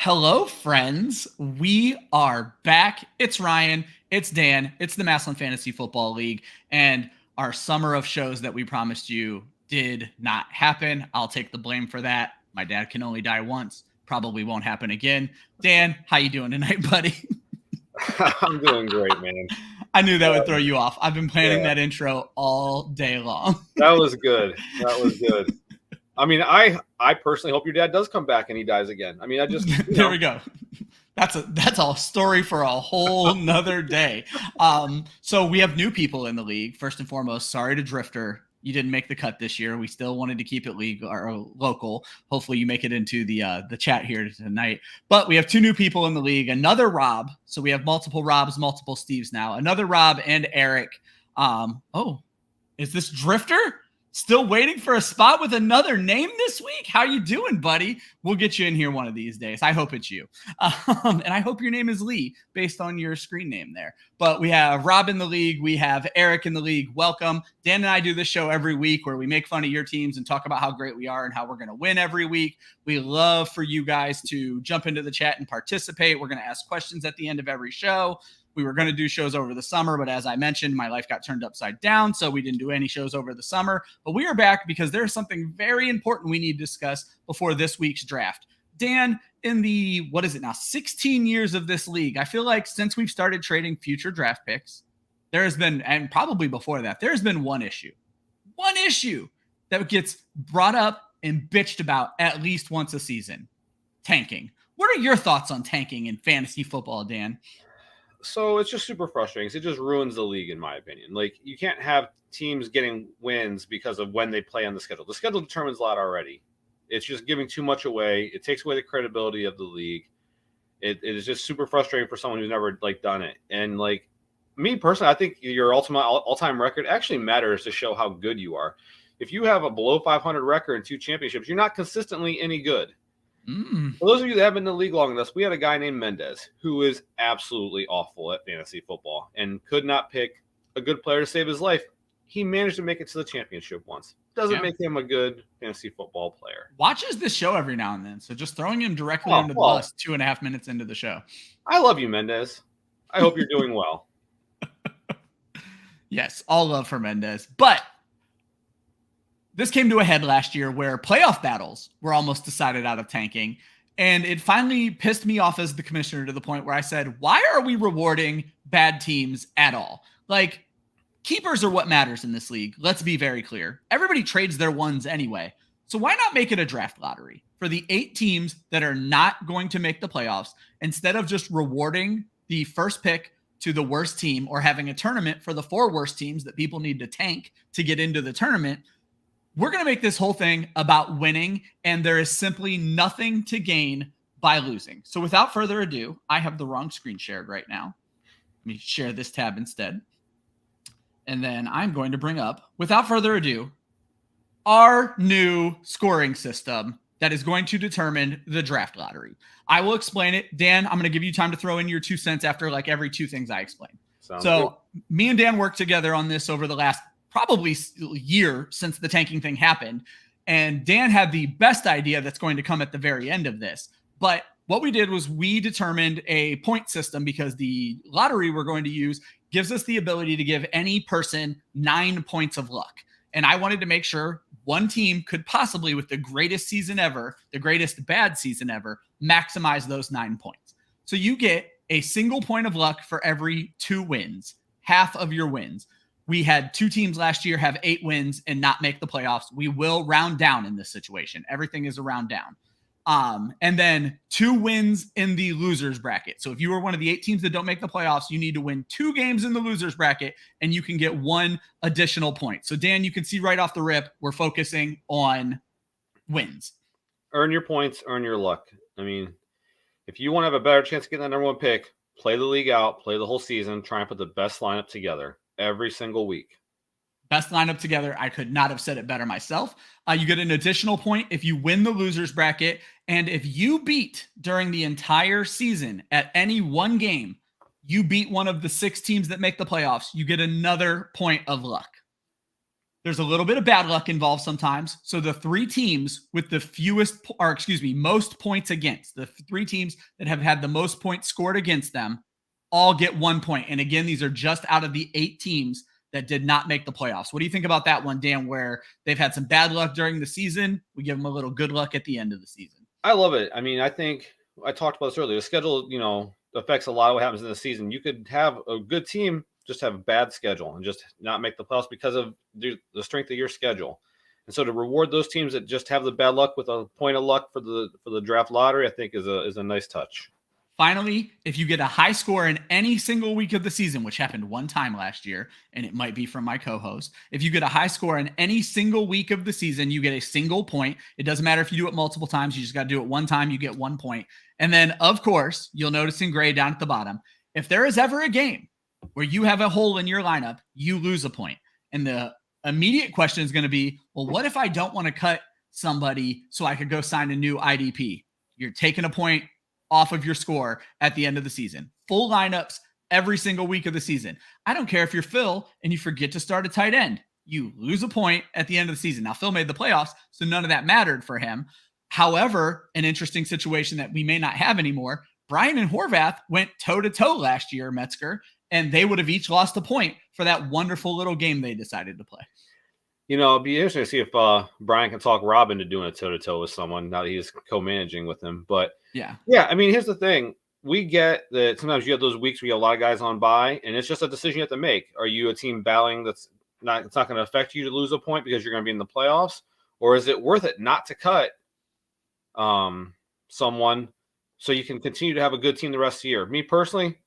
Hello, friends. We are back. It's Ryan. It's Dan. It's the Maslin Fantasy Football League. And our summer of shows that we promised you did not happen. I'll take the blame for that. My dad can only die once. Probably won't happen again. Dan, how you doing tonight, buddy? I'm doing great, man. I knew that would throw you off. I've been planning that intro all day long. That was good. That was good. I mean, I personally hope your dad does come back and he dies again. I mean, I just there we go. That's a story for a whole nother day. So we have new people in the league. First and foremost, sorry to Drifter. You didn't make the cut this year. We still wanted to keep it legal or local. Hopefully you make it into the chat here tonight. But we have two new people in the league. Another Rob. So we have multiple Robs, multiple Steves now. Another Rob and Eric. Is this Drifter? Still waiting for a spot with another name this week? How you doing, buddy? We'll get you in here one of these days. I hope it's you. And I hope your name is Lee based on your screen name there. But we have Rob in the league. We have Eric in the league. Welcome. Dan and I do this show every week where we make fun of your teams and talk about how great we are and how we're going to win every week. We love for you guys to jump into the chat and participate. We're going to ask questions at the end of every show. We were going to do shows over the summer, but as I mentioned, my life got turned upside down, so we didn't do any shows over the summer. But we are back because there's something very important we need to discuss before this week's draft. Dan, in the, 16 years of this league, I feel like since we've started trading future draft picks, there has been, and probably before that, there's been one issue that gets brought up and bitched about at least once a season: tanking. What are your thoughts on tanking in fantasy football, Dan? So it's just super frustrating. It just ruins the league, in my opinion. Like, you can't have teams getting wins because of when they play on the schedule. The schedule determines a lot already. It's just giving too much away. It takes away the credibility of the league. It is just super frustrating for someone who's never done it. And me personally, I think your ultimate all-time record actually matters to show how good you are. If you have a below 500 record and 2 championships, you're not consistently any good. For those of you that have been in the league long enough, we had a guy named Mendez who is absolutely awful at fantasy football and could not pick a good player to save his life. He managed to make it to the championship once. Doesn't make him a good fantasy football player. Watches this show every now and then, so just throwing him directly under the bus 2.5 minutes into the show. I love you, Mendez. I hope you're doing well. Yes, all love for Mendez. But this came to a head last year where playoff battles were almost decided out of tanking. And it finally pissed me off as the commissioner to the point where I said, why are we rewarding bad teams at all? Like, keepers are what matters in this league. Let's be very clear. Everybody trades their ones anyway. So why not make it a draft lottery for the 8 teams that are not going to make the playoffs, instead of just rewarding the first pick to the worst team or having a tournament for the 4 worst teams that people need to tank to get into the tournament? We're going to make this whole thing about winning, and there is simply nothing to gain by losing. So without further ado, I have the wrong screen shared right now. Let me share this tab instead. And then I'm going to bring up, without further ado, our new scoring system that is going to determine the draft lottery. I will explain it. Dan, I'm going to give you time to throw in your 2 cents after every 2 things I explain. Sounds good. Me and Dan worked together on this over the last probably year since the tanking thing happened. And Dan had the best idea that's going to come at the very end of this. But what we did was we determined a point system because the lottery we're going to use gives us the ability to give any person 9 points of luck. And I wanted to make sure one team could possibly, with the greatest season ever, the greatest bad season ever, maximize those 9 points. So you get a single point of luck for every 2 wins, half of your wins. We had 2 teams last year have 8 wins and not make the playoffs. We will round down in this situation. Everything is a round down. And then 2 wins in the losers bracket. So if you are one of the 8 teams that don't make the playoffs, you need to win 2 games in the losers bracket and you can get 1 additional point. So Dan, you can see right off the rip, we're focusing on wins. Earn your points, earn your luck. I mean, if you want to have a better chance of getting that number 1 pick, play the league out, play the whole season, try and put the best lineup together every single week. Best lineup together. I could not have said it better myself. You get an additional point if you win the losers bracket. And if you beat during the entire season at any one game, you beat one of the 6 teams that make the playoffs, you get another point of luck. There's a little bit of bad luck involved sometimes. So the three teams with the most points against, the three teams that have had the most points scored against them, all get 1 point. And again, these are just out of the 8 teams that did not make the playoffs. What do you think about that one, Dan, where they've had some bad luck during the season? We give them a little good luck at the end of the season. I love it. I mean, I think I talked about this earlier. The schedule, affects a lot of what happens in the season. You could have a good team just have a bad schedule and just not make the playoffs because of the strength of your schedule. And so to reward those teams that just have the bad luck with a point of luck for the draft lottery, I think is a nice touch. Finally, if you get a high score in any single week of the season, which happened one time last year, and it might be from my co-host, if you get a high score in any single week of the season, you get a single point. It doesn't matter if you do it multiple times. You just got to do it one time. You get 1 point. And then, of course, you'll notice in gray down at the bottom, if there is ever a game where you have a hole in your lineup, you lose a point. And the immediate question is going to be, well, what if I don't want to cut somebody so I could go sign a new IDP? You're taking a point off of your score at the end of the season. Full lineups every single week of the season. I don't care if you're Phil and you forget to start a tight end. You lose a point at the end of the season. Now, Phil made the playoffs, so none of that mattered for him. However, an interesting situation that we may not have anymore, Brian and Horvath went toe-to-toe last year, Metzger, and they would have each lost a point for that wonderful little game they decided to play. It'd be interesting to see if Brian can talk Rob into doing a toe-to-toe with someone now that he's co-managing with him. But yeah, I mean, here's the thing. We get that sometimes you have those weeks where you have a lot of guys on bye, and it's just a decision you have to make. Are you a team battling it's not going to affect you to lose a point because you're going to be in the playoffs? Or is it worth it not to cut someone so you can continue to have a good team the rest of the year? Me personally,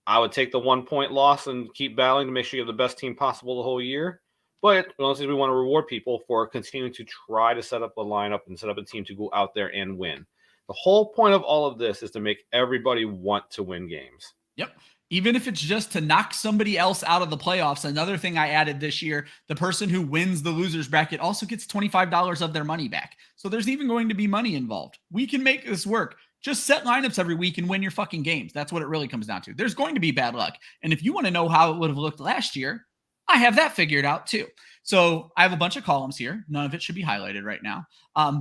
I would take the 1 point loss and keep battling to make sure you have the best team possible the whole year. But honestly, we want to reward people for continuing to try to set up a lineup and set up a team to go out there and win. The whole point of all of this is to make everybody want to win games. Yep. Even if it's just to knock somebody else out of the playoffs. Another thing I added this year, the person who wins the losers bracket also gets $25 of their money back. So there's even going to be money involved. We can make this work. Just set lineups every week and win your fucking games. That's what it really comes down to. There's going to be bad luck. And if you want to know how it would have looked last year, I have that figured out too. So I have a bunch of columns here. None of it should be highlighted right now.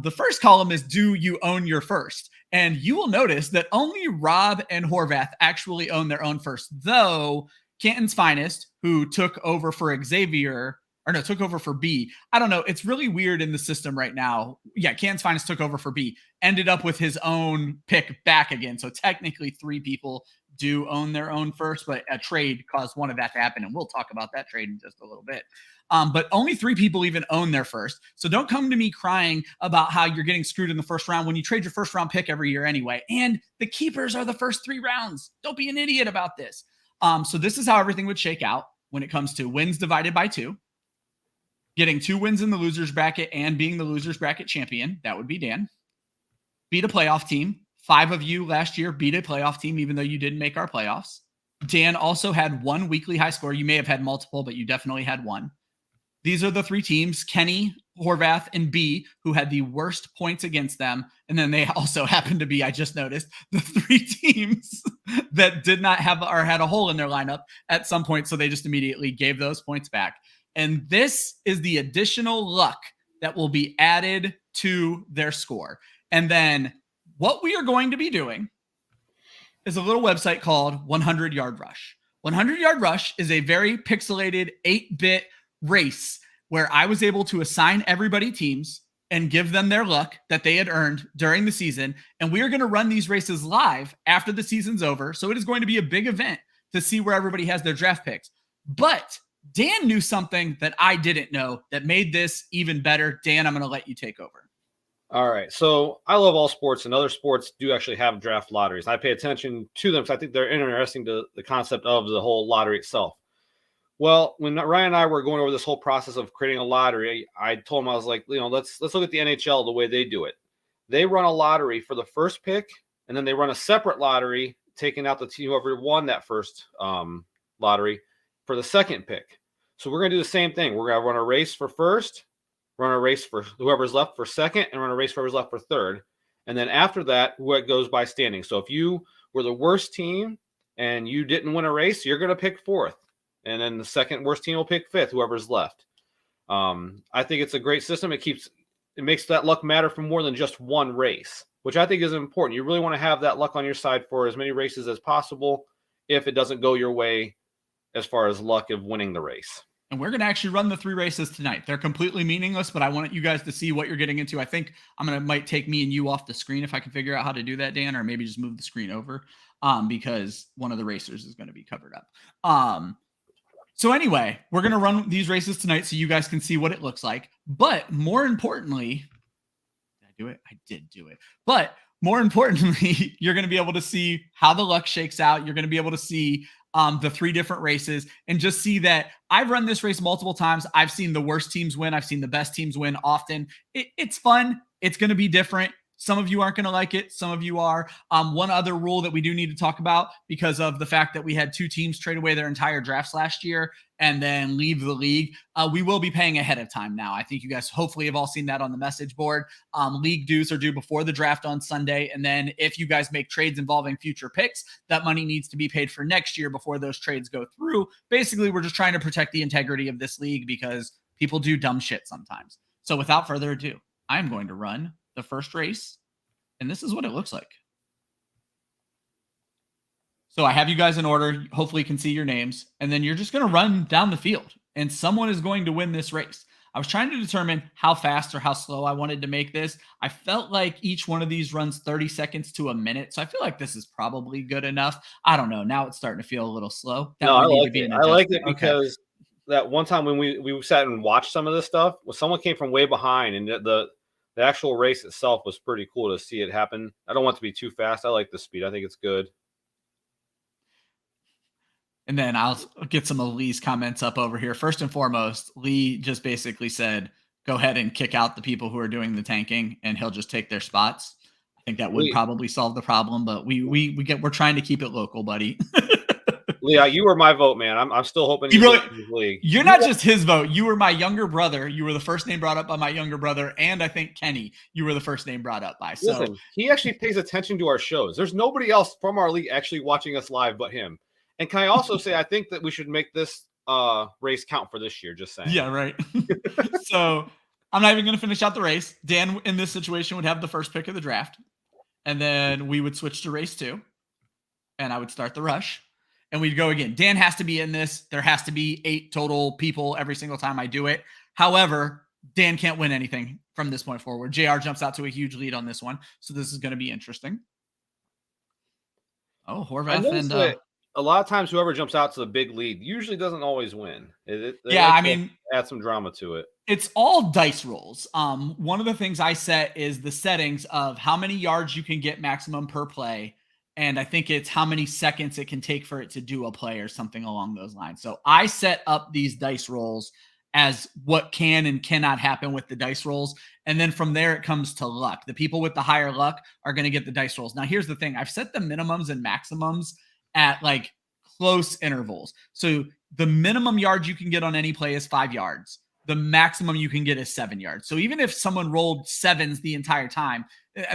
The first column is, do you own your first? And you will notice that only Rob and Horvath actually own their own first, though Canton's Finest, who took over for took over for B. I don't know. It's really weird in the system right now. Yeah, Canton's Finest took over for B, ended up with his own pick back again. So technically 3 people do own their own first, but a trade caused one of that to happen. And we'll talk about that trade in just a little bit. But only 3 people even own their first. So don't come to me crying about how you're getting screwed in the first round when you trade your first round pick every year anyway. And the keepers are the first 3 rounds. Don't be an idiot about this. So this is how everything would shake out when it comes to wins divided by 2. Getting 2 wins in the losers bracket and being the losers bracket champion. That would be Dan. Beat a playoff team. 5 of you last year beat a playoff team, even though you didn't make our playoffs. Dan also had 1 weekly high score. You may have had multiple, but you definitely had 1. These are the 3 teams, Kenny, Horvath, and B, who had the worst points against them. And then they also happened to be, I just noticed, the 3 teams that did not have or had a hole in their lineup at some point. So they just immediately gave those points back. And this is the additional luck that will be added to their score. And then what we are going to be doing is a little website called 100 Yard Rush. 100 Yard Rush is a very pixelated 8-bit race where I was able to assign everybody teams and give them their luck that they had earned during the season. And we are going to run these races live after the season's over. So it is going to be a big event to see where everybody has their draft picks. But Dan knew something that I didn't know that made this even better. Dan, I'm going to let you take over. All right. So I love all sports, and other sports do actually have draft lotteries. I pay attention to them because I think they're interesting to the concept of the whole lottery itself. Well, when Ryan and I were going over this whole process of creating a lottery, I told him, I was like, let's look at the NHL the way they do it. They run a lottery for the first pick, and then they run a separate lottery, taking out the team whoever won that first lottery for the second pick. So we're going to do the same thing. We're going to run a race for first, run a race for whoever's left for second, and run a race for whoever's left for third. And then after that, what goes by standing. So if you were the worst team and you didn't win a race, you're going to pick fourth. And then the second worst team will pick fifth, whoever's left. I think it's a great system. It makes that luck matter for more than just one race, which I think is important. You really want to have that luck on your side for as many races as possible if it doesn't go your way as far as luck of winning the race. And we're going to actually run the 3 races tonight. They're completely meaningless, but I want you guys to see what you're getting into. I think might take me and you off the screen if I can figure out how to do that, Dan, or maybe just move the screen over because one of the racers is going to be covered up. So anyway, we're going to run these races tonight so you guys can see what it looks like. But more importantly, did I do it? I did do it. But more importantly, you're going to be able to see how the luck shakes out. You're going to be able to see the 3 different races and just see that I've run this race multiple times. I've seen the worst teams win. I've seen the best teams win often. It's fun. It's going to be different. Some of you aren't going to like it. Some of you are. One other rule that we do need to talk about because of the fact that we had 2 teams trade away their entire drafts last year and then leave the league. We will be paying ahead of time now. I think you guys hopefully have all seen that on the message board. League dues are due before the draft on Sunday. And then if you guys make trades involving future picks, that money needs to be paid for next year before those trades go through. Basically, we're just trying to protect the integrity of this league because people do dumb shit sometimes. So without further ado, I'm going to run the first race, and this is what it looks like. So I have you guys in order. Hopefully you can see your names, and then you're just going to run down the field, and someone is going to win this race. I was trying to determine how fast or how slow I wanted to make this. I felt like each one of these runs 30 seconds to a minute, so I feel like this is probably good enough. I don't know. Now it's starting to feel a little slow. No, I like it. I like it because that one time when we sat and watched some of this stuff, when someone came from way behind, and the actual race itself was pretty cool to see it happen. I don't want it to be too fast. I like the speed. I think it's good. And then I'll get some of Lee's comments up over here. First and foremost, Lee just basically said, go ahead and kick out the people who are doing the tanking and he'll just take their spots. I think that would probably solve the problem, but we're trying to keep it local, buddy. Leah, you were my vote, man. I'm still hoping you're not just his vote. You were my younger brother. You were the first name brought up by my younger brother, and I think Kenny, you were the first name brought up by. So listen, he actually pays attention to our shows. There's nobody else from our league actually watching us live but him. And can I also say I think that we should make this race count for this year? Just saying. Yeah, right. So I'm not even going to finish out the race. Dan, in this situation, would have the first pick of the draft, and then we would switch to race 2, and I would start the rush. And we'd go again. Dan has to be in this. There has to be 8 total people every single time I do it. However, Dan can't win anything from this point forward. JR jumps out to a huge lead on this one. So this is going to be interesting. Oh, Horvath and a lot of times whoever jumps out to the big lead usually doesn't always win. Add some drama to it. It's all dice rolls. One of the things I set is the settings of how many yards you can get maximum per play. And I think it's how many seconds it can take for it to do a play or something along those lines. So I set up these dice rolls as what can and cannot happen with the dice rolls. And then from there, it comes to luck. The people with the higher luck are going to get the dice rolls. Now, here's the thing. I've set the minimums and maximums at like close intervals. So the minimum yards you can get on any play is 5 yards. The maximum you can get is 7 yards. So even if someone rolled 7s the entire time,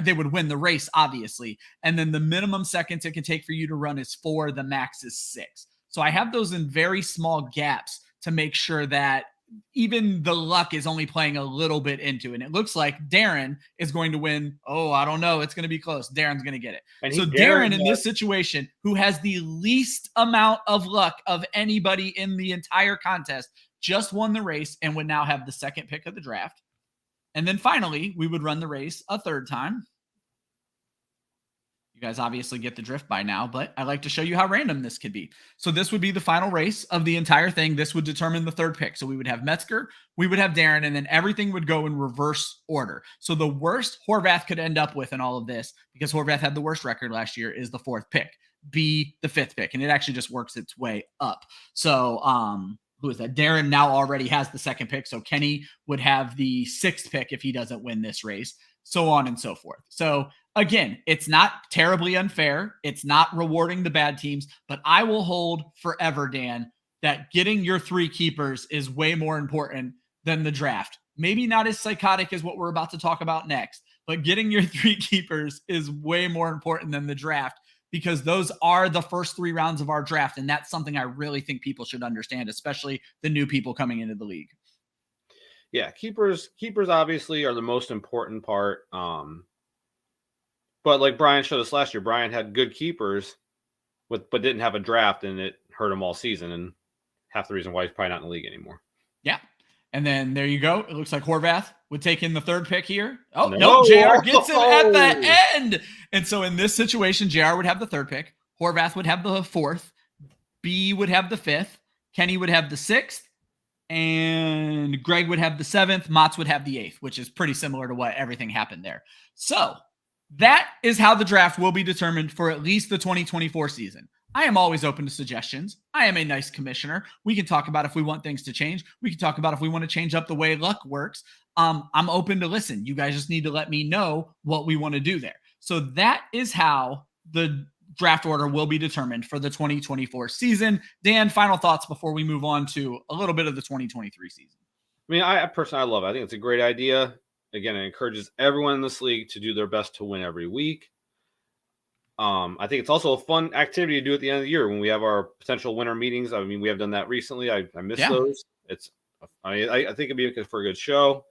they would win the race, obviously. And then the minimum seconds it can take for you to run is 4. The max is 6. So I have those in very small gaps to make sure that even the luck is only playing a little bit into it. And it looks like Darren is going to win. Oh, I don't know. It's going to be close. Darren's going to get it. And so Darren in this situation, who has the least amount of luck of anybody in the entire contest, just won the race and would now have the second pick of the draft. And then finally, we would run the race a third time. You guys obviously get the drift by now, but I like to show you how random this could be. So this would be the final race of the entire thing. This would determine the third pick. So we would have Metzger, we would have Darren, and then everything would go in reverse order. So the worst Horvath could end up with in all of this, because Horvath had the worst record last year, is the 4th pick, be the 5th pick. And it actually just works its way up. So, who is that? Darren now already has the 2nd pick. So Kenny would have the 6th pick if he doesn't win this race, so on and so forth. So again, it's not terribly unfair. It's not rewarding the bad teams, but I will hold forever, Dan, that getting your 3 keepers is way more important than the draft. Maybe not as psychotic as what we're about to talk about next, but getting your 3 keepers is way more important than the draft, because those are the first 3 rounds of our draft. And that's something I really think people should understand, especially the new people coming into the league. Yeah, keepers obviously are the most important part. But like Brian showed us last year, Brian had good keepers but didn't have a draft, and it hurt him all season, and half the reason why he's probably not in the league anymore. Yeah. And then there you go. It looks like Horvath would take in the third pick here. Oh, No. no, JR gets him at the end. And so in this situation, JR would have the third pick. Horvath would have the fourth. B would have the fifth. Kenny would have the sixth. And Greg would have the seventh. Motts would have the eighth, which is pretty similar to what everything happened there. So that is how the draft will be determined for at least the 2024 season. I am always open to suggestions. I am a nice commissioner. We can talk about if we want things to change. We can talk about if we want to change up the way luck works. I'm open to listen. You guys just need to let me know what we want to do there. So that is how the draft order will be determined for the 2024 season. Dan, final thoughts before we move on to a little bit of the 2023 season. I mean, I personally love it. I think it's a great idea. Again, it encourages everyone in this league to do their best to win every week. I think it's also a fun activity to do at the end of the year when we have our potential winter meetings. I mean, we have done that recently. I miss those. I think it'd be for a good show.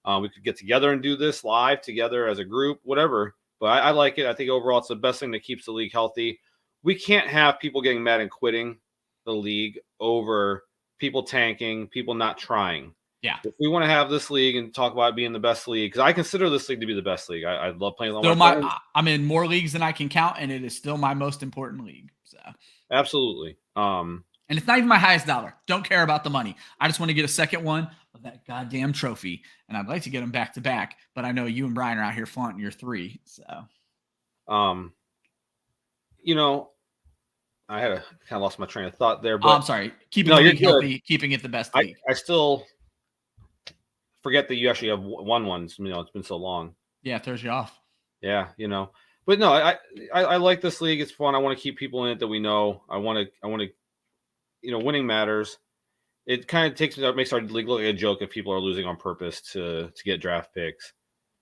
We could get together and do this live together as a group, whatever. But I like it. I think overall it's the best thing that keeps the league healthy. We can't have people getting mad and quitting the league over people tanking, people not trying. Yeah. If we want to have this league and talk about it being the best league, because I consider this league to be the best league. I love playing with all my friends. I'm in more leagues than I can count, and it is still my most important league. So absolutely. And it's not even my highest dollar. Don't care about the money. I just want to get a second one of that goddamn trophy, and I'd like to get them back to back. But I know you and Brian are out here flaunting your 3. So, you know, I had kind of lost my train of thought there. But I'm sorry. Keeping the league healthy, keeping it the best league. I still forget that you actually have won one. You know, it's been so long. Yeah, it throws you off. Yeah, you know. But no, I like this league. It's fun. I want to keep people in it that we know. I want to, you know, winning matters. It kind of makes our league look like a joke if people are losing on purpose to get draft picks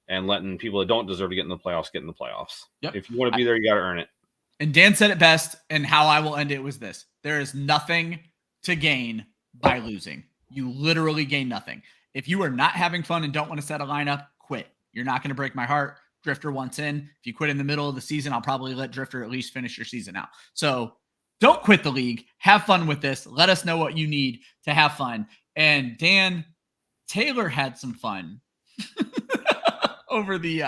and letting people that don't deserve to get in the playoffs get in the playoffs. Yep. If you want to be there, you got to earn it. And Dan said it best, and how I will end it was this. There is nothing to gain by losing. You literally gain nothing. If you are not having fun and don't want to set a lineup, quit. You're not going to break my heart. Drifter wants in. If you quit in the middle of the season, I'll probably let Drifter at least finish your season out. So don't quit the league. Have fun with this. Let us know what you need to have fun. And Dan, Taylor had some fun over the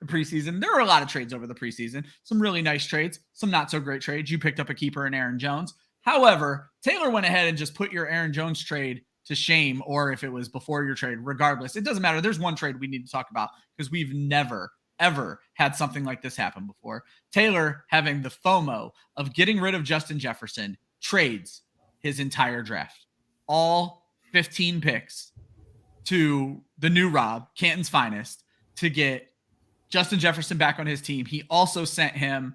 preseason. There were a lot of trades over the preseason. Some really nice trades, some not so great trades. You picked up a keeper in Aaron Jones. However, Taylor went ahead and just put your Aaron Jones trade to shame, or if it was before your trade, regardless, it doesn't matter. There's one trade we need to talk about because we've never, ever had something like this happen before. Taylor, having the FOMO of getting rid of Justin Jefferson, trades his entire draft. All 15 picks to the new Rob, Canton's finest, to get Justin Jefferson back on his team. He also sent him,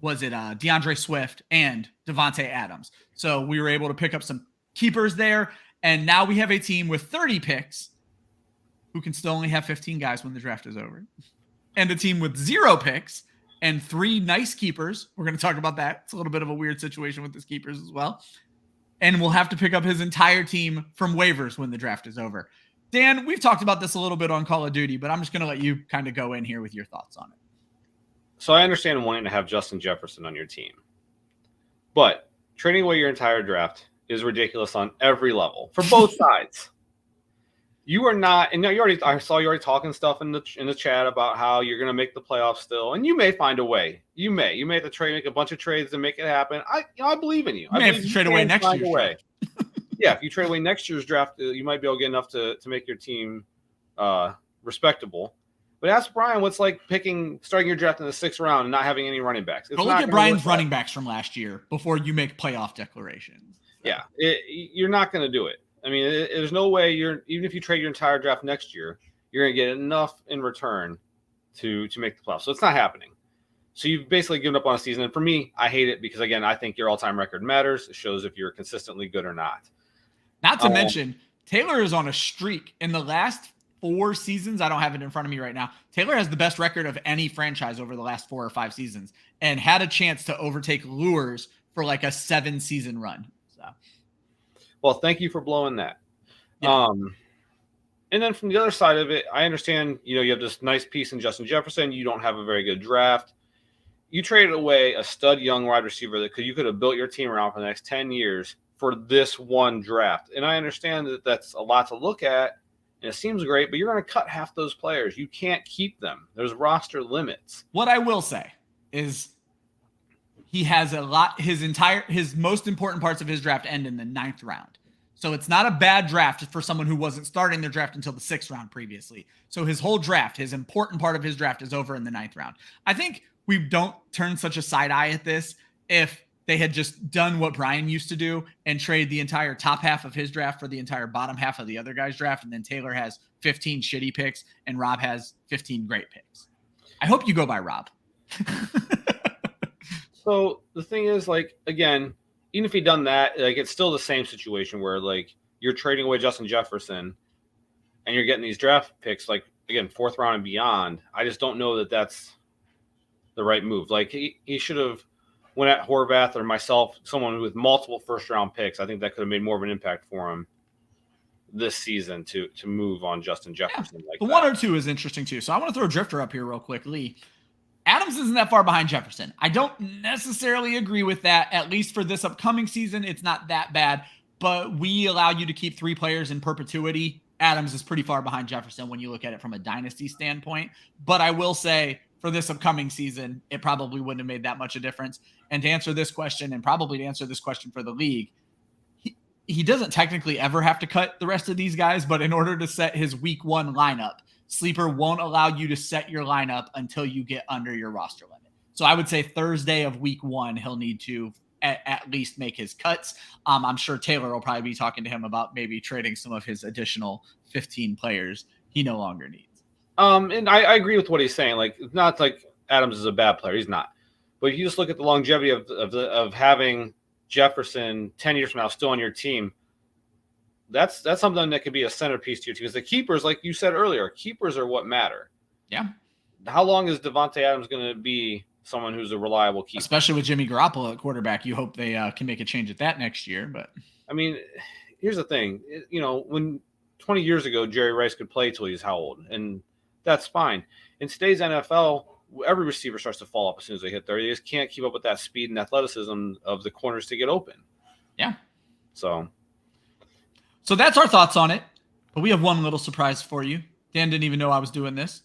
DeAndre Swift and Devontae Adams. So we were able to pick up some keepers there. And now we have a team with 30 picks who can still only have 15 guys when the draft is over. And a team with 0 picks and 3 nice keepers. We're going to talk about that. It's a little bit of a weird situation with his keepers as well. And we'll have to pick up his entire team from waivers when the draft is over. Dan, we've talked about this a little bit on Call of Duty, but I'm just going to let you kind of go in here with your thoughts on it. So I understand wanting to have Justin Jefferson on your team. But trading away your entire draft is ridiculous on every level for both sides. You are not, and I saw you already talking stuff in the chat about how you're going to make the playoffs still, and you may find a way. You may have to make a bunch of trades to make it happen. I believe in you. You may have to trade away next year's draft. Yeah, if you trade away next year's draft, you might be able to get enough to make your team respectable. But ask Brian what's like starting your draft in the 6th round and not having any running backs. Go look at Brian's running backs from last year before you make playoff declarations. Yeah, you're not going to do it. I mean, there's no way even if you trade your entire draft next year, you're going to get enough in return to make the playoffs. So it's not happening. So you've basically given up on a season. And for me, I hate it because, again, I think your all-time record matters. It shows if you're consistently good or not. Not to mention, Taylor is on a streak. In the last 4 seasons, I don't have it in front of me right now, Taylor has the best record of any franchise over the last 4 or 5 seasons and had a chance to overtake Lures for like a 7-season run. So, well, thank you for blowing that. Yeah. And then from the other side of it, I understand, you have this nice piece in Justin Jefferson. You don't have a very good draft. You traded away a stud young wide receiver that you could have built your team around for the next 10 years for this one draft. And I understand that that's a lot to look at, and it seems great, but you're going to cut half those players. You can't keep them. There's roster limits. What I will say is he has his most important parts of his draft end in the 9th round. So it's not a bad draft for someone who wasn't starting their draft until the 6th round previously. So his whole draft, his important part of his draft is over in the 9th round. I think we don't turn such a side eye at this if they had just done what Brian used to do and trade the entire top half of his draft for the entire bottom half of the other guy's draft. And then Taylor has 15 shitty picks and Rob has 15 great picks. I hope you go by Rob. So the thing is, again, even if he'd done that, it's still the same situation where, you're trading away Justin Jefferson and you're getting these draft picks, again, 4th round and beyond. I just don't know that that's the right move. He should have went at Horvath or myself, someone with multiple 1st-round picks. I think that could have made more of an impact for him this season to move on Justin Jefferson. The 102 is interesting, too. So I want to throw Drifter up here real quickly. Adams isn't that far behind Jefferson. I don't necessarily agree with that. At least for this upcoming season, it's not that bad. But we allow you to keep 3 players in perpetuity. Adams is pretty far behind Jefferson when you look at it from a dynasty standpoint. But I will say for this upcoming season, it probably wouldn't have made that much a difference. And to answer this question, and probably to answer this question for the league, he doesn't technically ever have to cut the rest of these guys. But in order to set his week 1 lineup, Sleeper won't allow you to set your lineup until you get under your roster limit. So I would say Thursday of week 1, he'll need to at least make his cuts. I'm sure Taylor will probably be talking to him about maybe trading some of his additional 15 players he no longer needs. And I agree with what he's saying. It's not like Adams is a bad player. He's not. But if you just look at the longevity of having Jefferson 10 years from now still on your team, that's something that could be a centerpiece to your team. Because the keepers, like you said earlier, keepers are what matter. Yeah. How long is Devontae Adams going to be someone who's a reliable keeper? Especially with Jimmy Garoppolo at quarterback, you hope they can make a change at that next year. But I mean, here's the thing. When 20 years ago Jerry Rice could play till he's how old? And that's fine. In today's NFL, every receiver starts to fall off as soon as they hit there. They just can't keep up with that speed and athleticism of the corners to get open. Yeah. So that's our thoughts on it. But we have one little surprise for you. Dan didn't even know I was doing this.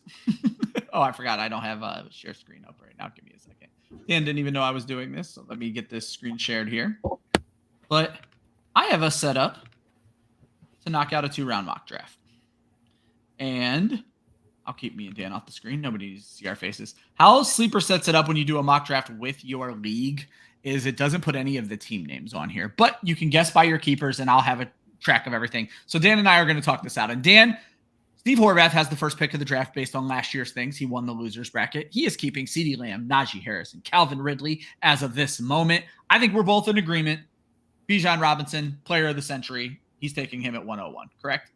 Oh, I forgot. I don't have a share screen up right now. Give me a second. Dan didn't even know I was doing this. So let me get this screen shared here. But I have us set up to knock out a 2-round mock draft. And I'll keep me and Dan off the screen. Nobody needs to see our faces. How Sleeper sets it up when you do a mock draft with your league is it doesn't put any of the team names on here. But you can guess by your keepers, and I'll have a track of everything. So Dan and I are going to talk this out. And Dan, Steve Horvath has the first pick of the draft based on last year's things. He won the losers bracket. He is keeping CeeDee Lamb, Najee Harris, and Calvin Ridley as of this moment. I think we're both in agreement. Bijan Robinson, player of the century. He's taking him at 101, correct?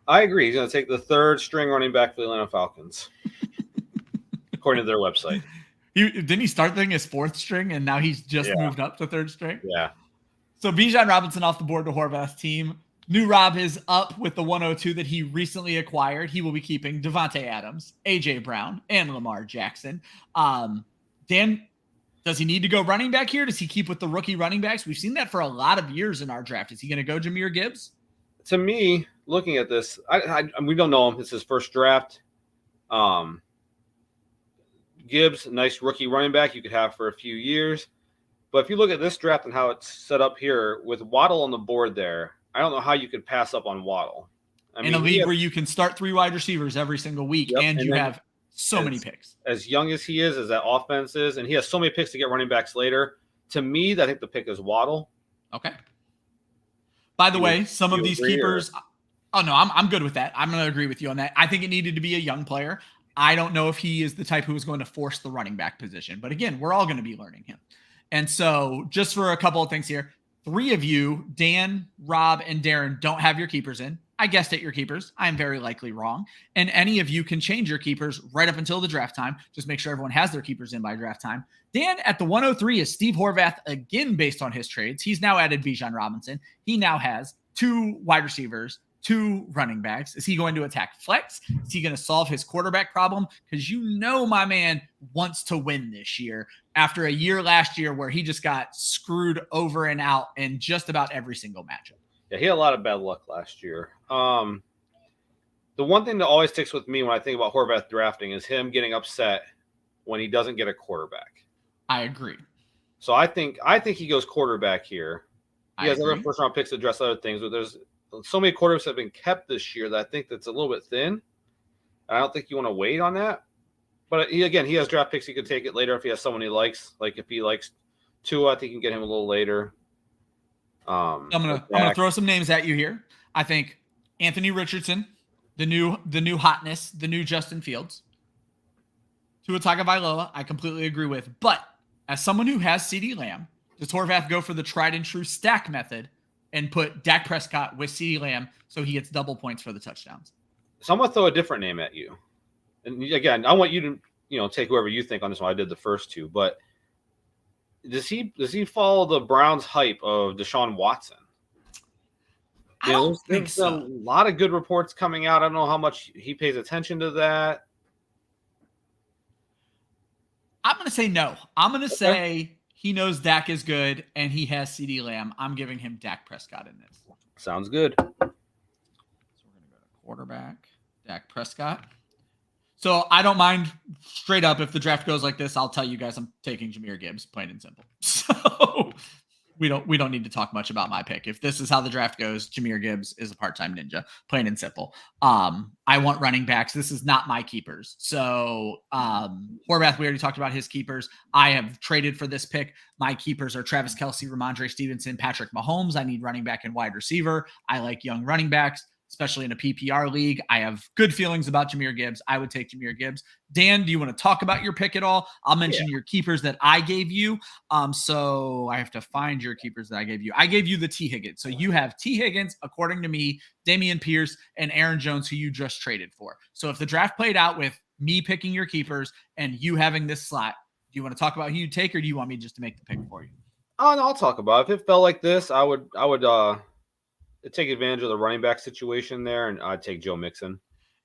I agree. He's going to take the 3rd string running back for the Atlanta Falcons, according to their website. Didn't he start thinking his 4th string, and now he's just moved up to 3rd string? Yeah. So Bijan Robinson off the board to Horvath's team. New Rob is up with the 102 that he recently acquired. He will be keeping Devontae Adams, A.J. Brown, and Lamar Jackson. Dan, does he need to go running back here? Does he keep with the rookie running backs? We've seen that for a lot of years in our draft. Is he going to go Jahmyr Gibbs? To me, looking at this, we don't know him. It's his first draft. Gibbs, nice rookie running back you could have for a few years. But if you look at this draft and how it's set up here with Waddle on the board there, I don't know how you could pass up on Waddle. In a league where you can start 3 wide receivers every single week, and you have so many picks. As young as he is, as that offense is, and he has so many picks to get running backs later, to me, I think the pick is Waddle. Okay. By the way, some of these keepers – oh, no, I'm good with that. I'm going to agree with you on that. I think it needed to be a young player. I don't know if he is the type who is going to force the running back position. But again, we're all going to be learning him. And so just for a couple of things here, 3 of you, Dan, Rob, and Darren, don't have your keepers in. I guessed at your keepers. I'm very likely wrong. And any of you can change your keepers right up until the draft time. Just make sure everyone has their keepers in by draft time. Dan at the 103 is Steve Horvath, again based on his trades. He's now added Bijan Robinson. He now has 2 wide receivers two running backs. Is he going to attack flex? Is he going to solve his quarterback problem? Because my man wants to win this year after a year last year where he just got screwed over and out in just about every single matchup. Yeah, he had a lot of bad luck last year. The one thing that always sticks with me when I think about Horvath drafting is him getting upset when he doesn't get a quarterback. I agree. So I think he goes quarterback here. He has other first round picks to address other things, but there's so many quarterbacks that have been kept this year that I think that's a little bit thin. I don't think you want to wait on that. But he has draft picks. He could take it later if he has someone he likes. Like if he likes Tua, I think you can get him a little later. I'm gonna throw some names at you here. I think Anthony Richardson, the new hotness, the new Justin Fields. Tua Tagovailoa, I completely agree with. But as someone who has CeeDee Lamb, does Horvath go for the tried and true stack method and put Dak Prescott with CeeDee Lamb so he gets double points for the touchdowns? So I'm gonna throw a different name at you. And again, I want you to take whoever you think on this one. I did the first two, but does he follow the Browns hype of Deshaun Watson? I don't think there's so. A lot of good reports coming out. I don't know how much he pays attention to that. I'm going to say no. I'm going to say he knows Dak is good and he has CeeDee Lamb. I'm giving him Dak Prescott in this. Sounds good. So we're going to go to quarterback, Dak Prescott. So I don't mind straight up if the draft goes like this. I'll tell you guys I'm taking Jahmyr Gibbs, plain and simple. So we don't need to talk much about my pick. If this is how the draft goes, Jahmyr Gibbs is a part-time ninja, plain and simple. I want running backs. This is not my keepers. So Horvath, we already talked about his keepers. I have traded for this pick. My keepers are Travis Kelce, Ramondre Stevenson, Patrick Mahomes. I need running back and wide receiver. I like young running backs, especially in a PPR league. I have good feelings about Jahmyr Gibbs. I would take Jahmyr Gibbs. Dan, do you want to talk about your pick at all? I'll mention your keepers that I gave you. So I have to find your keepers that I gave you. I gave you the T. Higgins. So you have T. Higgins, according to me, Dameon Pierce, and Aaron Jones, who you just traded for. So if the draft played out with me picking your keepers and you having this slot, do you want to talk about who you take, or do you want me just to make the pick for you? Oh, no, I'll talk about it. If it felt like this, I would take advantage of the running back situation there, and I'd take Joe Mixon.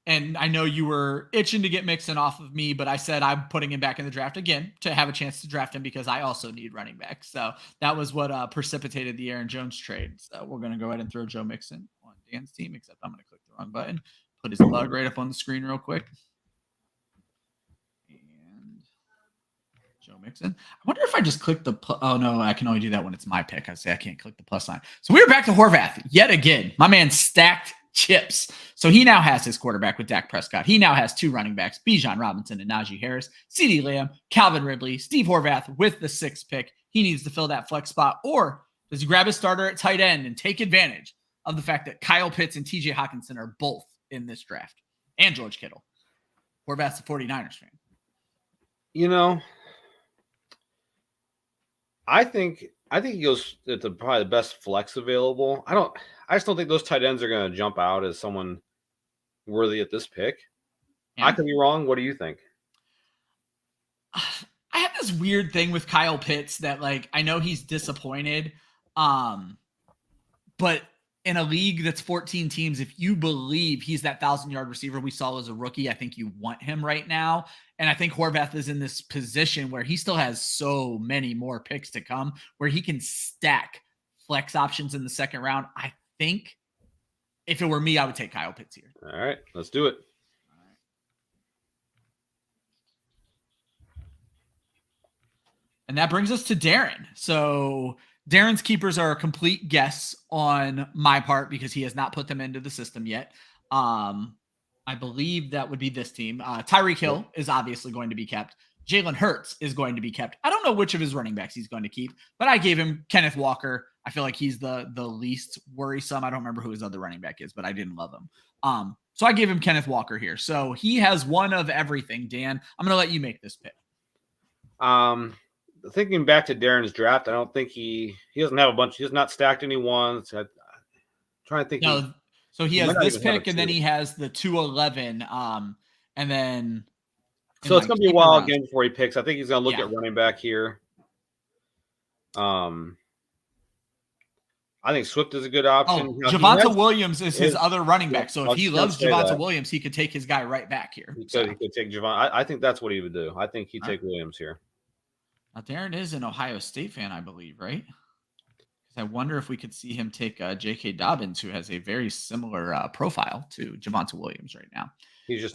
And I know you were itching to get Mixon off of me, but I said I'm putting him back in the draft again to have a chance to draft him because I also need running back. So that was what precipitated the Aaron Jones trade. So we're going to go ahead and throw Joe Mixon on Dan's team, except I'm going to click the wrong button. Put his plug right up on the screen real quick. And Joe Mixon. I wonder if I just click the oh no, I can only do that when it's my pick. I say I can't click the plus sign. So we're back to Horvath yet again. My man stacked chips. So he now has his quarterback with Dak Prescott. He now has two running backs, Bijan Robinson and Najee Harris, CeeDee Lamb, Calvin Ridley, Steve Horvath with the 6th pick. He needs to fill that flex spot, or does he grab his starter at tight end and take advantage of the fact that Kyle Pitts and TJ Hawkinson are both in this draft, and George Kittle? Horvath's a 49ers fan. I think he goes at probably the best flex available. I just don't think those tight ends are going to jump out as someone worthy at this pick. Yeah. I could be wrong. What do you think? I have this weird thing with Kyle Pitts that, like, I know he's disappointed, but in a league that's 14 teams, if you believe he's that 1,000-yard receiver we saw as a rookie, I think you want him right now. And I think Horvath is in this position where he still has so many more picks to come where he can stack flex options in the second round. I think if it were me, I would take Kyle Pitts here. All right, let's do it. And that brings us to Darren. So Darren's keepers are a complete guess on my part because he has not put them into the system yet. I believe that would be this team. Tyreek Hill is obviously going to be kept. Jalen Hurts is going to be kept. I don't know which of his running backs he's going to keep, but I gave him Kenneth Walker. I feel like he's the least worrisome. I don't remember who his other running back is, but I didn't love him. So I gave him Kenneth Walker here. So he has one of everything. Dan, I'm going to let you make this pick. Thinking back to Darren's draft, I don't think he doesn't have a bunch. He has not stacked any ones. I'm trying to think. No, so he has this pick, and then he has the 211, and then. So it's going to be a while again before he picks. I think he's going to look at running back here. I I think Swift is a good option. Oh, Now, Javonte Williams is his other running yeah, back. So I if was he just gonna loves say Javonte that. Williams, he could take his guy right back here. He could take Javon. I think that's what he would do. I think he'd take Williams here. Now, Darren is an Ohio State fan, I believe, right? I wonder if we could see him take J.K. Dobbins, who has a very similar profile to Javonte Williams right now.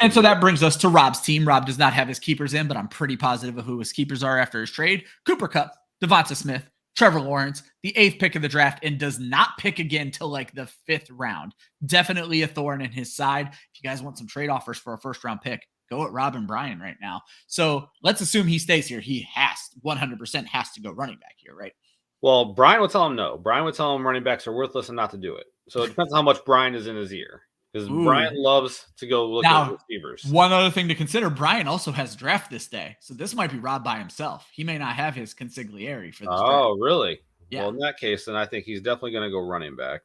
And so that brings us to Rob's team. Rob does not have his keepers in, but I'm pretty positive of who his keepers are after his trade. Cooper Kupp, Devonta Smith, Trevor Lawrence, the 8th pick of the draft, and does not pick again till like the 5th round. Definitely a thorn in his side. If you guys want some trade offers for a first-round pick, go at Rob and Brian right now. So let's assume he stays here. He 100% has to go running back here, right? Well, Brian would tell him no. Brian would tell him running backs are worthless and not to do it. So it depends on how much Brian is in his ear. Because Brian loves to go look at receivers. One other thing to consider, Brian also has draft this day. So this might be Rob by himself. He may not have his consigliere for this draft. Oh, really? Yeah. Well, in that case, then I think he's definitely going to go running back.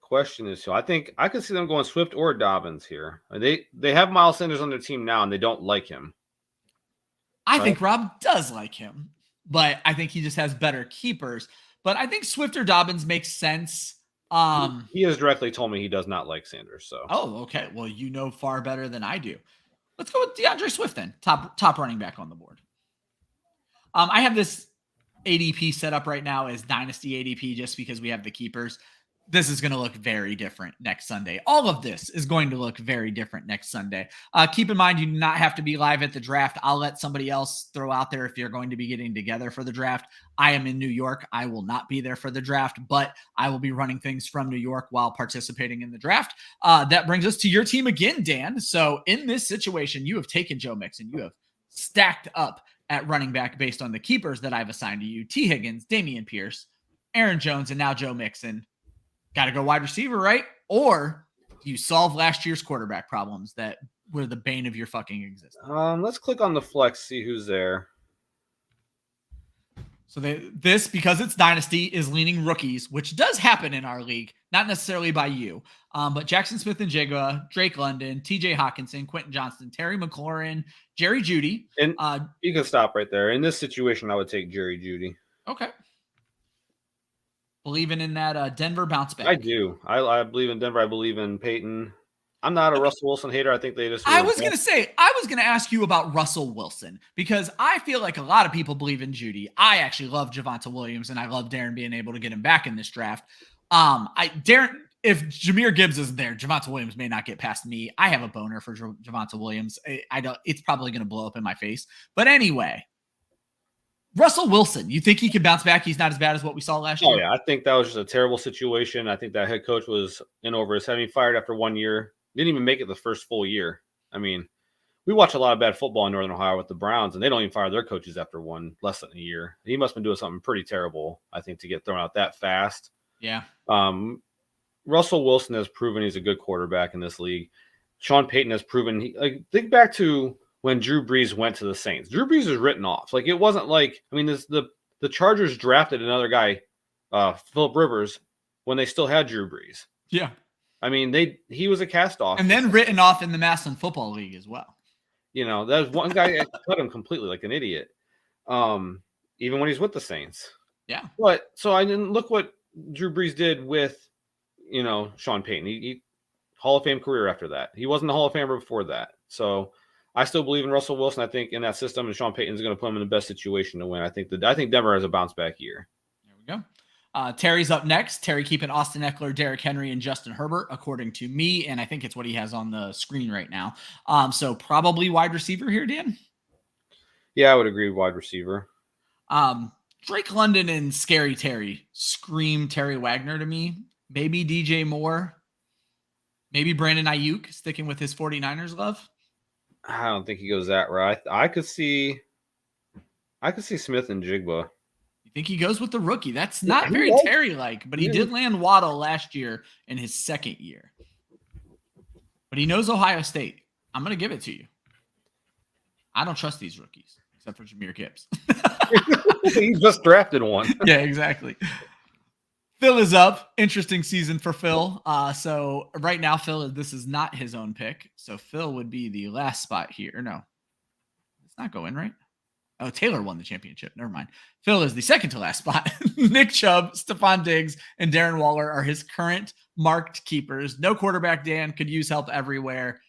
Question is, so I think I could see them going Swift or Dobbins here. They have Miles Sanders on their team now, and they don't like him. I think Rob does like him, but I think he just has better keepers. But I think Swift or Dobbins makes sense. He has directly told me he does not like Sanders. So okay. Well, you know far better than I do. Let's go with DeAndre Swift then, top running back on the board. I have this ADP set up right now as Dynasty ADP just because we have the keepers. This is going to look very different next Sunday. All of this is going to look very different next Sunday. Keep in mind, you do not have to be live at the draft. I'll let somebody else throw out there if you're going to be getting together for the draft. I am in New York. I will not be there for the draft, but I will be running things from New York while participating in the draft. That brings us to your team again, Dan. So in this situation, you have taken Joe Mixon. You have stacked up at running back based on the keepers that I've assigned to you. T. Higgins, Dameon Pierce, Aaron Jones, and now Joe Mixon. Got to go wide receiver, right? Or you solve last year's quarterback problems that were the bane of your fucking existence. Let's click on the flex, see who's there. So this, because it's Dynasty, is leaning rookies, which does happen in our league, not necessarily by you, but Jackson Smith-Njigba, Drake London, TJ Hawkinson, Quentin Johnston, Terry McLaurin, Jerry Jeudy. And you can stop right there. In this situation, I would take Jerry Jeudy. Okay. Believing in that Denver bounce back. I do. I believe in Denver. I believe in Peyton. I'm not a Russell Wilson hater. I think they just. I was going to ask you about Russell Wilson because I feel like a lot of people believe in Jeudy. I actually love Javonte Williams and I love Darren being able to get him back in this draft. If Jahmyr Gibbs isn't there, Javonte Williams may not get past me. I have a boner for Javonte Williams. It's probably going to blow up in my face. But anyway, Russell Wilson, you think he can bounce back? He's not as bad as what we saw last year? Oh, yeah. I think that was just a terrible situation. I think that head coach was in over his head. He fired after 1 year. Didn't even make it the first full year. I mean, we watch a lot of bad football in Northern Ohio with the Browns, and they don't even fire their coaches after less than a year. He must have been doing something pretty terrible, I think, to get thrown out that fast. Yeah. Russell Wilson has proven he's a good quarterback in this league. Sean Payton has proven think back to when Drew Brees went to the Saints. Drew Brees was written off. Like, it wasn't like, I mean, the Chargers drafted another guy, Phillip Rivers, when they still had Drew Brees. Yeah. I mean, he was a cast off. And then written off in the Massillon Football League as well. You know, that was one guy that cut him completely like an idiot. Even when he's with the Saints. Yeah. But so I didn't look what Drew Brees did with, Sean Payton. He Hall of Fame career after that. He wasn't a Hall of Famer before that. So I still believe in Russell Wilson. I think in that system, and Sean Payton's going to put him in the best situation to win. I think Denver has a bounce back year. There we go. Terry's up next. Terry keeping Austin Eckler, Derrick Henry, and Justin Herbert, according to me, and I think it's what he has on the screen right now. So probably wide receiver here, Dan? Yeah, I would agree with wide receiver. Drake London and Scary Terry scream Terry Wagner to me. Maybe DJ Moore. Maybe Brandon Ayuk sticking with his 49ers love. I don't think he goes that route. I could see Smith and Jigba. You think he goes with the rookie? That's not very Terry-like, but he did land Waddle last year in his second year. But he knows Ohio State. I'm going to give it to you. I don't trust these rookies, except for Jahmyr Gibbs. He just drafted one. Yeah, exactly. Phil is up. Interesting season for Phil. So right now, this is not his own pick. So Phil would be the last spot here. No, it's not going right. Oh, Taylor won the championship. Never mind. Phil is the second to last spot. Nick Chubb, Stephon Diggs, and Darren Waller are his current marked keepers. No quarterback, Dan. Could use help everywhere.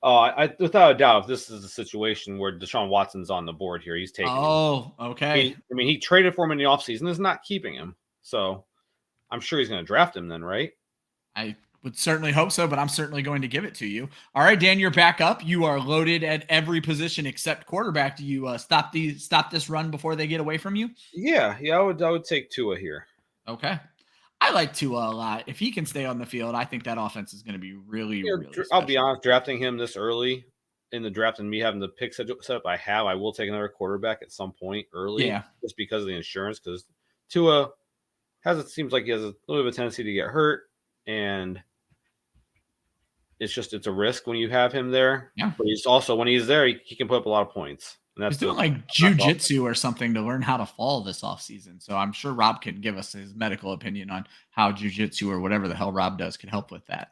I without a doubt, if this is a situation where Deshaun Watson's on the board here, he's taking him. Oh, okay. He traded for him in the offseason. Is not keeping him. So I'm sure he's going to draft him then, right? I would certainly hope so, but I'm certainly going to give it to you. All right, Dan, you're back up. You are loaded at every position except quarterback. Do you stop this run before they get away from you? Yeah, I would take Tua here. Okay. I like Tua a lot. If he can stay on the field, I think that offense is going to be really special. I'll be honest, drafting him this early in the draft and me having the pick set up I will take another quarterback at some point early. Yeah. Just because of the insurance, because Tua seems like he has a little bit of a tendency to get hurt, and it's a risk when you have him there. Yeah. But he's also, when he's there, he can put up a lot of points. And that's he's doing like jiu-jitsu or something to learn how to fall this offseason. So I'm sure Rob can give us his medical opinion on how jiu-jitsu or whatever the hell Rob does can help with that.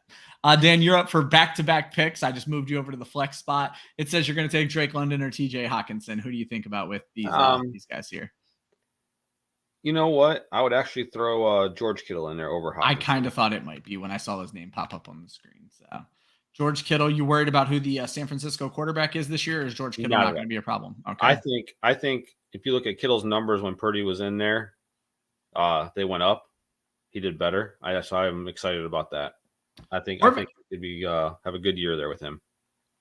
Dan, you're up for back-to-back picks. I just moved you over to the flex spot. It says you're going to take Drake London or TJ Hawkinson. Who do you think about with these guys here? You know what? I would actually throw George Kittle in there over Hopkins. I kind of thought it might be when I saw his name pop up on the screen. So, George Kittle, you worried about who the San Francisco quarterback is this year, or is George Kittle not going to be a problem? Okay. I think if you look at Kittle's numbers when Purdy was in there, they went up. He did better. So I'm excited about that. I think he'd be have a good year there with him.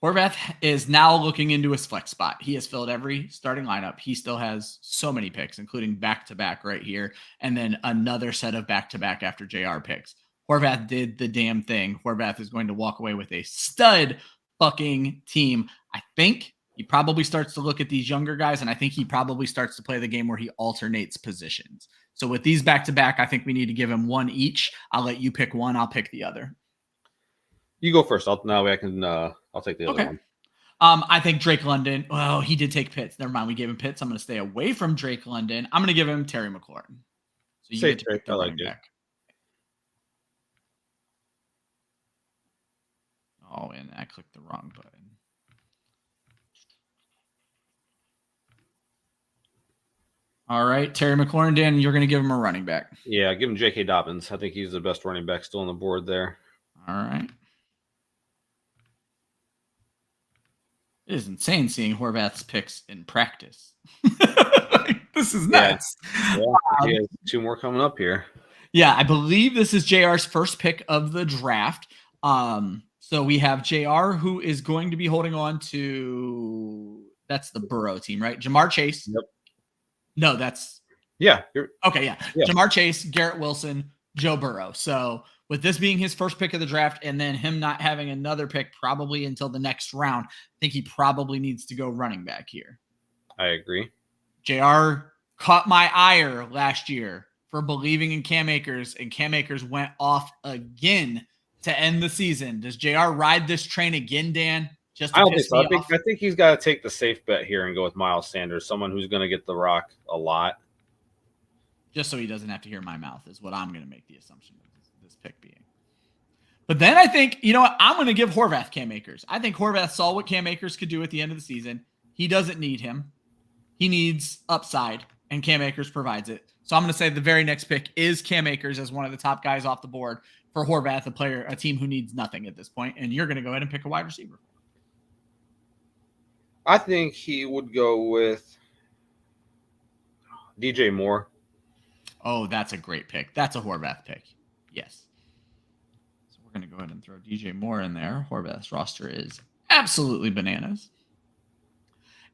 Horvath is now looking into his flex spot. He has filled every starting lineup. He still has so many picks, including back-to-back right here, and then another set of back-to-back after JR picks. Horvath did the damn thing. Horvath is going to walk away with a stud fucking team. I think he probably starts to look at these younger guys, and I think he probably starts to play the game where he alternates positions. So with these back-to-back, I think we need to give him one each. I'll let you pick one. I'll pick the other. You go first. I'll take the other one. I think Drake London. Well, he did take Pitts. Never mind. We gave him Pitts. I'm going to stay away from Drake London. I'm going to give him Terry McLaurin. So you get to pick the running back. Oh, and I clicked the wrong button. All right, Terry McLaurin, Dan, you're going to give him a running back. Yeah, give him J.K. Dobbins. I think he's the best running back still on the board there. All right. It is insane seeing Horvath's picks in practice. This is nuts. Yeah, he has two more coming up here. Yeah, I believe this is JR's first pick of the draft. So we have JR, who is going to be holding on to, that's the Burrow team, right? Jamar Chase. Yep. No, that's. Yeah. Okay, yeah. Jamar Chase, Garrett Wilson, Joe Burrow. So with this being his first pick of the draft and then him not having another pick probably until the next round, I think he probably needs to go running back here. I agree. JR caught my ire last year for believing in Cam Akers, and Cam Akers went off again to end the season. Does JR ride this train again, Dan? I don't think so. I think he's got to take the safe bet here and go with Miles Sanders, someone who's going to get the rock a lot. Just so he doesn't have to hear my mouth is what I'm going to make the assumption of this pick being. But then I think, you know what? I'm going to give Horvath Cam Akers. I think Horvath saw what Cam Akers could do at the end of the season. He doesn't need him. He needs upside, and Cam Akers provides it. So I'm going to say the very next pick is Cam Akers as one of the top guys off the board for Horvath, a team who needs nothing at this point. And you're going to go ahead and pick a wide receiver. I think he would go with DJ Moore. Oh, that's a great pick. That's a Horvath pick. Yes. So we're going to go ahead and throw DJ Moore in there. Horvath's roster is absolutely bananas.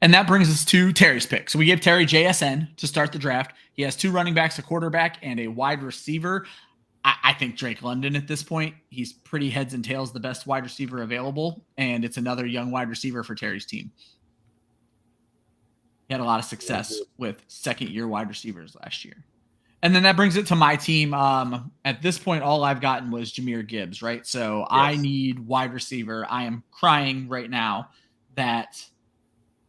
And that brings us to Terry's pick. So we gave Terry JSN to start the draft. He has two running backs, a quarterback, and a wide receiver. I think Drake London at this point, he's pretty heads and tails the best wide receiver available, and it's another young wide receiver for Terry's team. He had a lot of success with second-year wide receivers last year. And then that brings it to my team. At this point, all I've gotten was Jahmyr Gibbs, right? So yes. I need wide receiver. I am crying right now that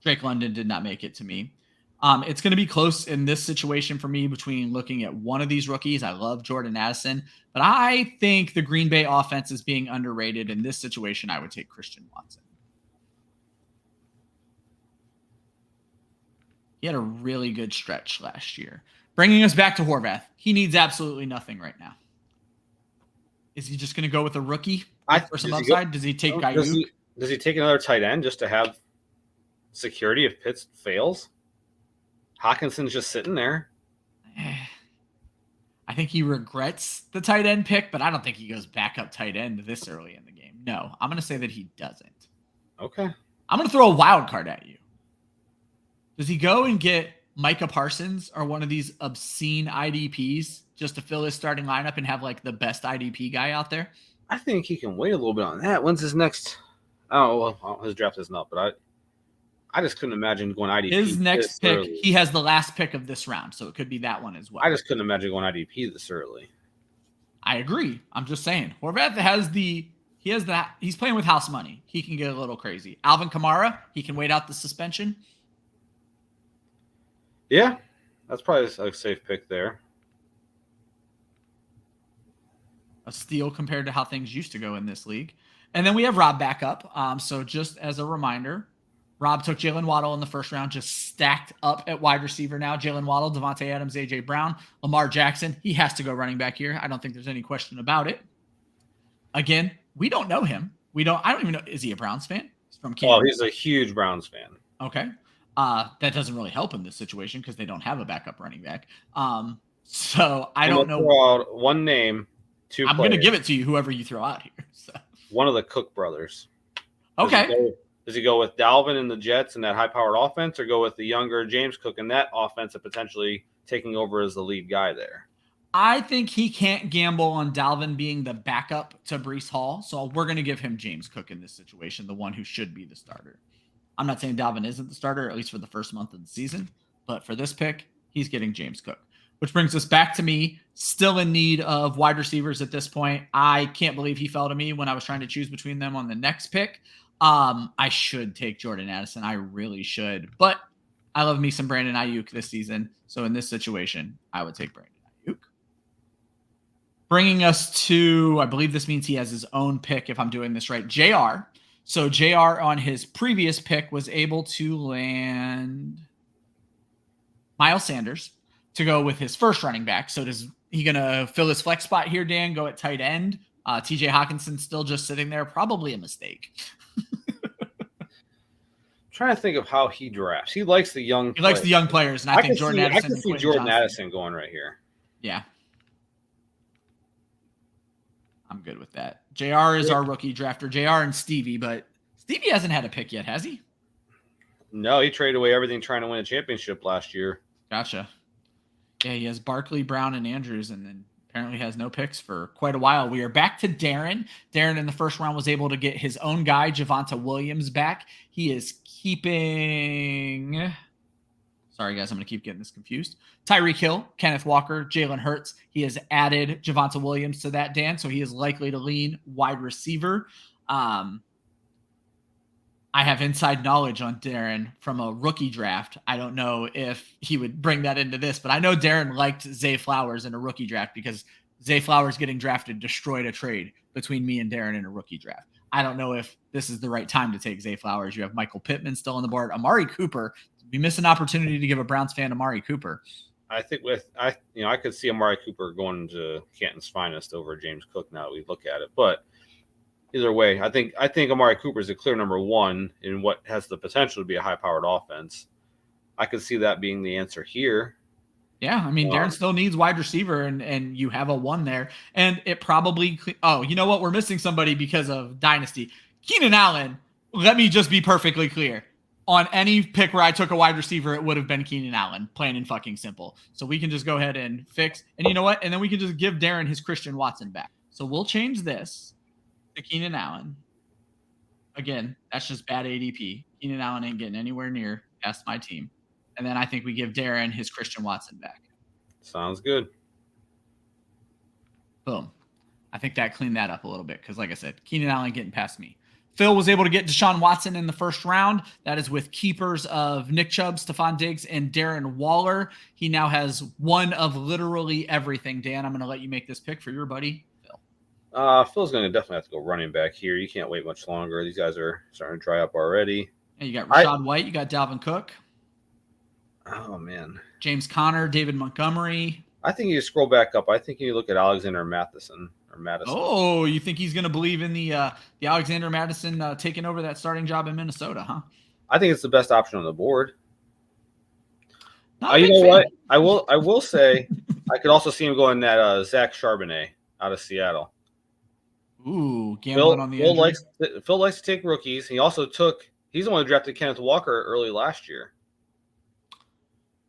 Drake London did not make it to me. It's going to be close in this situation for me between looking at one of these rookies. I love Jordan Addison, but I think the Green Bay offense is being underrated. In this situation, I would take Christian Watson. He had a really good stretch last year. Bringing us back to Horvath, he needs absolutely nothing right now. Is he just going to go with a rookie for some upside? Does he take Ayuk? Does he take another tight end just to have security if Pitts fails? Hawkinson's just sitting there. I think he regrets the tight end pick, but I don't think he goes backup tight end this early in the game. No, I'm going to say that he doesn't. Okay. I'm going to throw a wild card at you. Does he go and get Micah Parsons or one of these obscene IDPs just to fill his starting lineup and have like the best IDP guy out there? I think he can wait a little bit on that. When's his next? Oh, well, his draft isn't up, but I just couldn't imagine going IDP. His next pick, early. He has the last pick of this round, so it could be that one as well. I just couldn't imagine going IDP this early. I agree. I'm just saying. Horvath has he's playing with house money. He can get a little crazy. Alvin Kamara, he can wait out the suspension. Yeah, that's probably a safe pick there. A steal compared to how things used to go in this league. And then we have Rob back up. So just as a reminder, Rob took Jalen Waddle in the first round, just stacked up at wide receiver now. Jalen Waddle, Devontae Adams, A.J. Brown, Lamar Jackson. He has to go running back here. I don't think there's any question about it. Again, we don't know him. I don't even know. Is he a Browns fan? He's from Kansas. Oh, he's a huge Browns fan. Okay. That doesn't really help in this situation because they don't have a backup running back. So I don't know. Throw out one name. I'm going to give it to you, whoever you throw out here. So. One of the Cook brothers. Okay. Does he go with Dalvin and the Jets and that high-powered offense, or go with the younger James Cook and that offense and potentially taking over as the lead guy there? I think he can't gamble on Dalvin being the backup to Breece Hall, so we're going to give him James Cook in this situation, the one who should be the starter. I'm not saying Dalvin isn't the starter, at least for the first month of the season, but for this pick, he's getting James Cook. Which brings us back to me, still in need of wide receivers at this point. I can't believe he fell to me when I was trying to choose between them on the next pick. I should take Jordan Addison. I really should. But I love me some Brandon Ayuk this season. So in this situation, I would take Brandon Ayuk. Bringing us to, I believe this means he has his own pick if I'm doing this right, JR. So JR on his previous pick was able to land Miles Sanders to go with his first running back. So does he going to fill his flex spot here, Dan, go at tight end? TJ Hawkinson still just sitting there. Probably a mistake. Trying to think of how he drafts. He likes the young players. Likes the young players, and I think Jordan Addison. I can see Jordan Addison going right here. Yeah. I'm good with that. JR is our rookie drafter. JR and Stevie, but Stevie hasn't had a pick yet, has he? No, he traded away everything trying to win a championship last year. Gotcha. Yeah, he has Barkley, Brown, and Andrews, and then apparently has no picks for quite a while. We are back to Darren. Darren in the first round was able to get his own guy, Javonte Williams, back. He is keeping... Sorry, guys, I'm going to keep getting this confused. Tyreek Hill, Kenneth Walker, Jalen Hurts. He has added Javonte Williams to that, Dan, so he is likely to lean wide receiver. I have inside knowledge on Darren from a rookie draft. I don't know if he would bring that into this, but I know Darren liked Zay Flowers in a rookie draft because Zay Flowers getting drafted destroyed a trade between me and Darren in a rookie draft. I don't know if this is the right time to take Zay Flowers. You have Michael Pittman still on the board. Amari Cooper. We miss an opportunity to give a Browns fan Amari Cooper. I think I could see Amari Cooper going to Canton's finest over James Cook now that we look at it. But either way, I think Amari Cooper is a clear number one in what has the potential to be a high-powered offense. I could see that being the answer here. Yeah, I mean, Darren still needs wide receiver, and you have a one there. And it probably – oh, you know what? We're missing somebody because of Dynasty. Keenan Allen, let me just be perfectly clear. On any pick where I took a wide receiver, it would have been Keenan Allen, plain and fucking simple. So we can just go ahead and fix – and you know what? And then we can just give Darren his Christian Watson back. So we'll change this to Keenan Allen. Again, that's just bad ADP. Keenan Allen ain't getting anywhere near past my team. And then I think we give Darren his Christian Watson back. Sounds good. Boom. I think that cleaned that up a little bit because, like I said, Keenan Allen getting past me. Phil was able to get Deshaun Watson in the first round. That is with keepers of Nick Chubb, Stephon Diggs, and Darren Waller. He now has one of literally everything. Dan, I'm going to let you make this pick for your buddy, Phil. Phil's going to definitely have to go running back here. You can't wait much longer. These guys are starting to dry up already. And you got Rashad White. You got Dalvin Cook. Oh man, James Conner, David Montgomery. I think you scroll back up. I think you look at Alexander Matheson or Madison. Oh, you think he's going to believe in the Alexander Madison taking over that starting job in Minnesota, huh? I think it's the best option on the board. Not a You big know fan. what? I will say I could also see him going that Zach Charbonnet out of Seattle. Ooh, gambling on the Phil injury. likes to take rookies. He's the one who drafted Kenneth Walker early last year.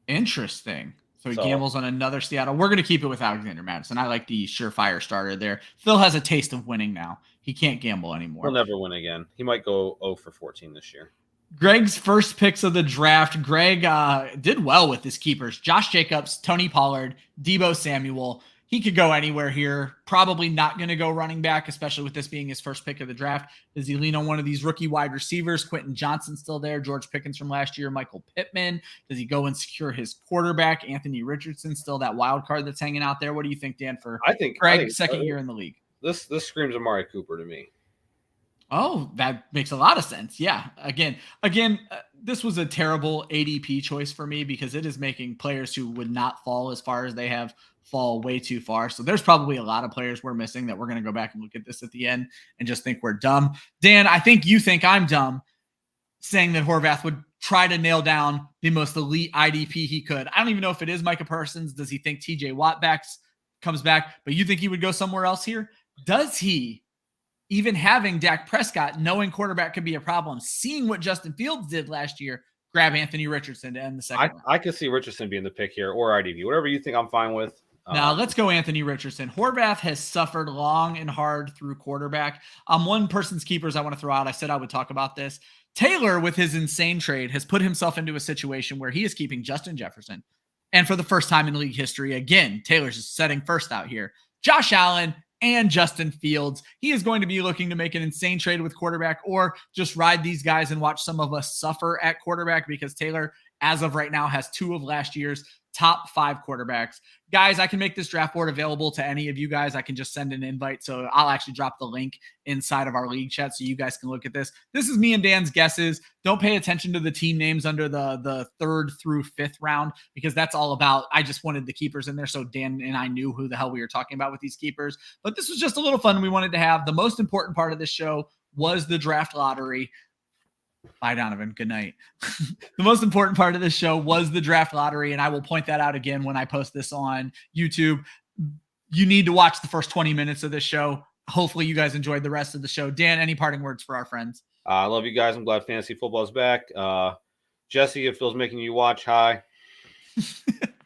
Interesting. So he So gambles on another Seattle. We're going to keep it with Alexander Madison. I like the surefire starter there. Phil has a taste of winning now. He can't gamble anymore. he'll never win again. He might go 0 for 14 this year. Greg's first picks of the draft. Greg did well with his keepers. Josh Jacobs, Tony Pollard, Deebo Samuel. He could go anywhere here. Probably not going to go running back, especially with this being his first pick of the draft. Does he lean on one of these rookie wide receivers? Quentin Johnson still there. George Pickens from last year. Michael Pittman. Does he go and secure his quarterback? Anthony Richardson still that wild card that's hanging out there. What do you think, Dan, for Greg, second year in the league? This screams Amari Cooper to me. Oh, that makes a lot of sense. Yeah. Again, this was a terrible ADP choice for me because it is making players who would not fall as far as they have fall way too far. So there's probably a lot of players we're missing that we're going to go back and look at this at the end and just think we're dumb. Dan, I think you think I'm dumb saying that Horvath would try to nail down the most elite IDP he could. I don't even know if it is Micah Parsons. Does he think TJ Watt comes back? But you think he would go somewhere else here? Does he? Even having Dak Prescott, knowing quarterback could be a problem, seeing what Justin Fields did last year, grab Anthony Richardson to end the second round. I could see Richardson being the pick here or IDP. Whatever you think, I'm fine with. Now, let's go Anthony Richardson. Horvath has suffered long and hard through quarterback. One person's keepers I want to throw out. I said I would talk about this. Taylor, with his insane trade, has put himself into a situation where he is keeping Justin Jefferson. And for the first time in league history, again, Taylor's just setting first out here. Josh Allen and Justin Fields. He is going to be looking to make an insane trade with quarterback or just ride these guys and watch some of us suffer at quarterback because Taylor, as of right now, has 2 of last year's top 5 quarterbacks. Guys, I can make this draft board available to any of you guys. I can just send an invite. So I'll actually drop the link inside of our league chat so you guys can look at this. This is me and Dan's guesses. Don't pay attention to the team names under the 3rd through 5th round because that's all about, I just wanted the keepers in there so Dan and I knew who the hell we were talking about with these keepers. But this was just a little fun we wanted to have. The most important part of this show was the draft lottery. Bye, Donovan. Good night. The most important part of this show was the draft lottery, and I will point that out again when I post this on YouTube. You need to watch the first 20 minutes of this show. Hopefully you guys enjoyed the rest of the show. Dan, any parting words for our friends? I love you guys. I'm glad fantasy football is back. Jesse, if Phil's making you watch, hi.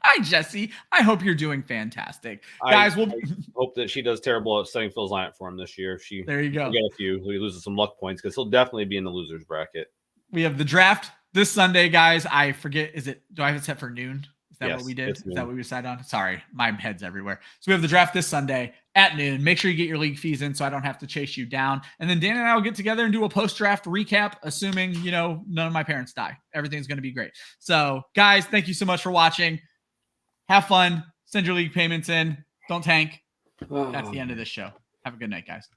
Hi, Jesse. I hope you're doing fantastic. Guys, I hope that she does terrible at setting Phil's lineup for him this year. There you go. Get a few. He loses some luck points because he'll definitely be in the losers bracket. We have the draft this Sunday, guys. I forget, do I have it set for noon? Is that what we did? Is that what we decided on? Sorry, my head's everywhere. So we have the draft this Sunday at noon. Make sure you get your league fees in so I don't have to chase you down. And then Dan and I will get together and do a post-draft recap, assuming, none of my parents die. Everything's going to be great. So, guys, thank you so much for watching. Have fun. Send your league payments in. Don't tank. That's the end of this show. Have a good night, guys.